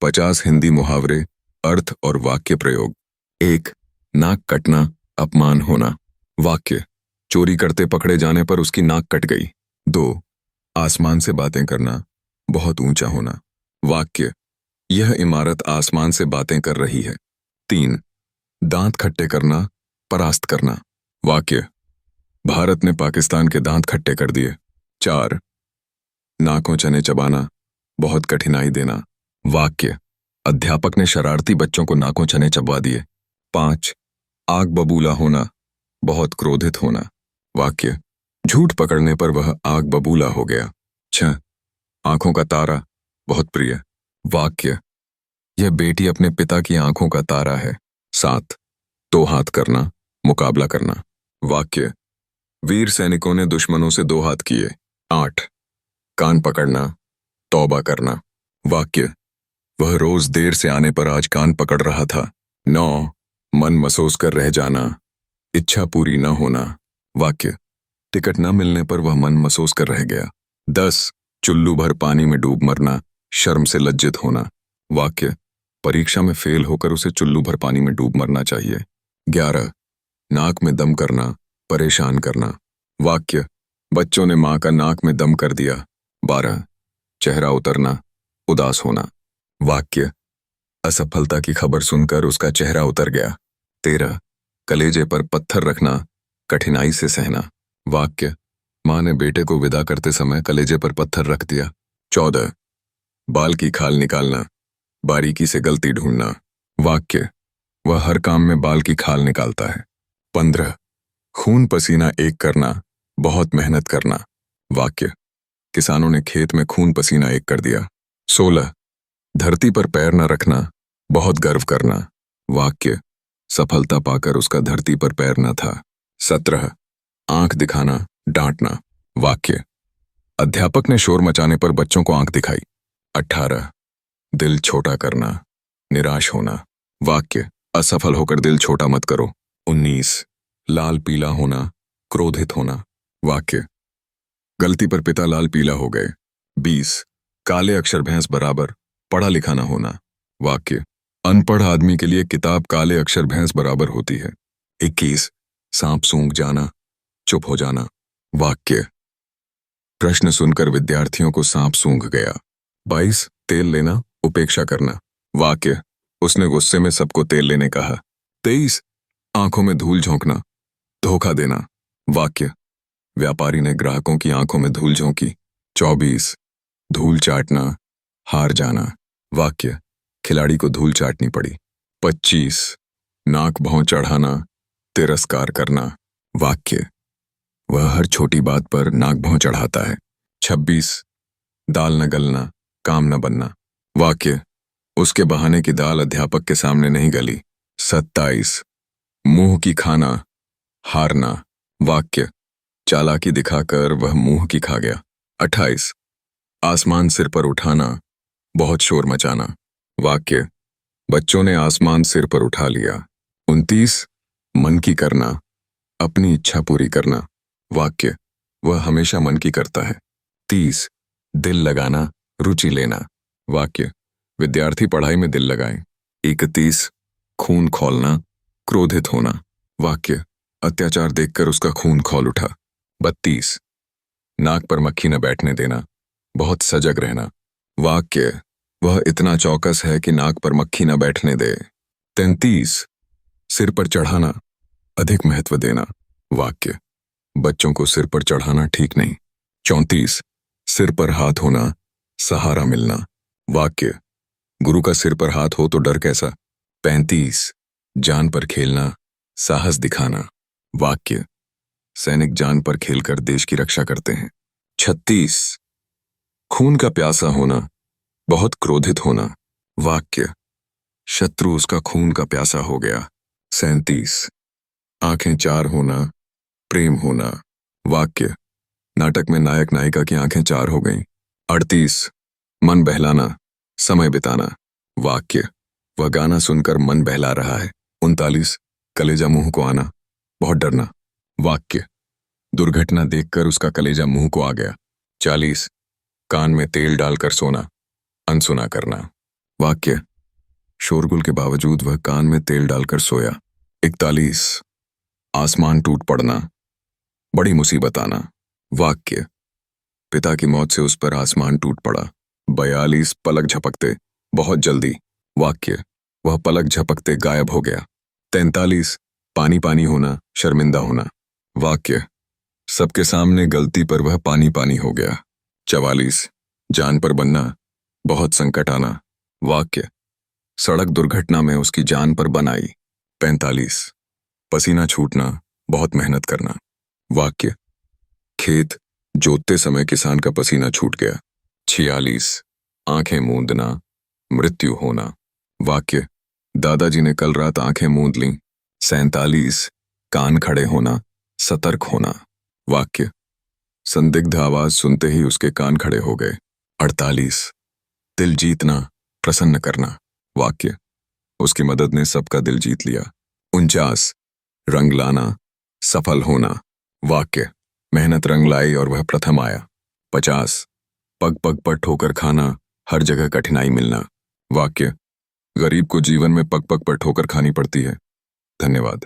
50 हिंदी मुहावरे, अर्थ और वाक्य प्रयोग। 1. नाक कटना, अपमान होना। वाक्य: चोरी करते पकड़े जाने पर उसकी नाक कट गई। 2. आसमान से बातें करना, बहुत ऊंचा होना। वाक्य: यह इमारत आसमान से बातें कर रही है। 3. दांत खट्टे करना, परास्त करना। वाक्य: भारत ने पाकिस्तान के दांत खट्टे कर दिए। 4. नाकों चने चबाना, बहुत कठिनाई देना। वाक्य: अध्यापक ने शरारती बच्चों को नाकों चने चबवा दिए। 5. आग बबूला होना, बहुत क्रोधित होना। वाक्य: झूठ पकड़ने पर वह आग बबूला हो गया। 6. आंखों का तारा, बहुत प्रिय। वाक्य: यह बेटी अपने पिता की आंखों का तारा है। 7. दो हाथ करना, मुकाबला करना। वाक्य: वीर सैनिकों ने दुश्मनों से 2 हाथ किए। 8. कान पकड़ना, तौबा करना। वाक्य: वह रोज देर से आने पर आज कान पकड़ रहा था। 9. मन महसूस कर रह जाना, इच्छा पूरी न होना। वाक्य: टिकट न मिलने पर वह मन महसूस कर रह गया। 10. चुल्लू भर पानी में डूब मरना, शर्म से लज्जित होना। वाक्य: परीक्षा में फेल होकर उसे चुल्लू भर पानी में डूब मरना चाहिए। 11. नाक में दम करना, परेशान करना। वाक्य: बच्चों ने मां का नाक में दम कर दिया। 12. चेहरा उतरना, उदास होना। वाक्य: असफलता की खबर सुनकर उसका चेहरा उतर गया। 13. कलेजे पर पत्थर रखना, कठिनाई से सहना। वाक्य: मां ने बेटे को विदा करते समय कलेजे पर पत्थर रख दिया। 14. बाल की खाल निकालना, बारीकी से गलती ढूंढना। वाक्य: वह हर काम में बाल की खाल निकालता है। 15. खून पसीना एक करना, बहुत मेहनत करना। वाक्य: किसानों ने खेत में खून पसीना एक कर दिया। 16. धरती पर पैर न रखना, बहुत गर्व करना। वाक्य: सफलता पाकर उसका धरती पर पैर न था। 17. आंख दिखाना, डांटना। वाक्य: अध्यापक ने शोर मचाने पर बच्चों को आंख दिखाई। 18. दिल छोटा करना, निराश होना। वाक्य: असफल होकर दिल छोटा मत करो। 19. लाल पीला होना, क्रोधित होना। वाक्य: गलती पर पिता लाल पीला हो गए। 20. काले अक्षर भैंस बराबर, पढ़ा लिखा ना होना। वाक्य: अनपढ़ आदमी के लिए किताब काले अक्षर भैंस बराबर होती है। 21. सांप सूंघ जाना, चुप हो जाना। वाक्य: प्रश्न सुनकर विद्यार्थियों को सांप सूंघ गया। 22. तेल लेना, उपेक्षा करना। वाक्य: उसने गुस्से में सबको तेल लेने कहा। 23. आंखों में धूल झोंकना, धोखा देना। वाक्य: व्यापारी ने ग्राहकों की आंखों में धूल झोंकी। 24. धूल चाटना, हार जाना। वाक्य: खिलाड़ी को धूल चाटनी पड़ी। 25. नाक भौं चढ़ाना, तिरस्कार करना। वाक्य: वह हर छोटी बात पर नाक भौं चढ़ाता है। 26. दाल न गलना, काम न बनना। वाक्य: उसके बहाने की दाल अध्यापक के सामने नहीं गली। 27. मुंह की खाना, हारना। वाक्य: चालाकी दिखाकर वह मुंह की खा गया। 28. आसमान सिर पर उठाना, बहुत शोर मचाना। वाक्य: बच्चों ने आसमान सिर पर उठा लिया। 29. मन की करना, अपनी इच्छा पूरी करना। वाक्य: वह हमेशा मन की करता है। 30. दिल लगाना, रुचि लेना। वाक्य: विद्यार्थी पढ़ाई में दिल लगाएं। 31. खून खौलना, क्रोधित होना। वाक्य: अत्याचार देखकर उसका खून खौल उठा। 32. नाक पर मक्खी न बैठने देना, बहुत सजग रहना। वाक्य: वह इतना चौकस है कि नाक पर मक्खी न बैठने दे। 33. सिर पर चढ़ाना, अधिक महत्व देना। वाक्य: बच्चों को सिर पर चढ़ाना ठीक नहीं। 34. सिर पर हाथ होना, सहारा मिलना। वाक्य: गुरु का सिर पर हाथ हो तो डर कैसा। 35. जान पर खेलना, साहस दिखाना। वाक्य: सैनिक जान पर खेलकर देश की रक्षा करते हैं। 36. खून का प्यासा होना, बहुत क्रोधित होना। वाक्य: शत्रु उसका खून का प्यासा हो गया। 37. आंखें चार होना, प्रेम होना। वाक्य: नाटक में नायक नायिका की आंखें चार हो गईं। 38. मन बहलाना, समय बिताना। वाक्य: वह गाना सुनकर मन बहला रहा है। 39. कलेजा मुंह को आना, बहुत डरना। वाक्य: दुर्घटना देखकर उसका कलेजा मुंह को आ गया। 40. कान में तेल डालकर सोना, अनसुना करना। वाक्य, शोरगुल के बावजूद वह कान में तेल डालकर सोया। 41, आसमान टूट पड़ना, बड़ी मुसीबत आना। वाक्य, पिता की मौत से उस पर आसमान टूट पड़ा। 42, पलक झपकते, बहुत जल्दी। वाक्य, वह पलक झपकते गायब हो गया। 43, पानी पानी होना, शर्मिंदा होना। वाक्य, सबके सामने गलती पर वह पानी पानी हो गया। 44, जान पर बनना, बहुत संकट आना। वाक्य, सड़क दुर्घटना में उसकी जान पर बन आई। 45, पसीना छूटना, बहुत मेहनत करना। वाक्य, खेत जोतते समय किसान का पसीना छूट गया। 46, आंखें मूंदना, मृत्यु होना। वाक्य, दादाजी ने कल रात आंखें मूंद लीं। 47, कान खड़े होना, सतर्क होना। वाक्य, संदिग्ध आवाज सुनते ही उसके कान खड़े हो गए। 48, दिल जीतना, प्रसन्न करना। वाक्य, उसकी मदद ने सबका दिल जीत लिया। 49, रंग लाना, सफल होना। वाक्य, मेहनत रंग लाई और वह प्रथम आया। 50, पग पग पर ठोकर खाना, हर जगह कठिनाई मिलना। वाक्य, गरीब को जीवन में पग पग पर ठोकर खानी पड़ती है। धन्यवाद।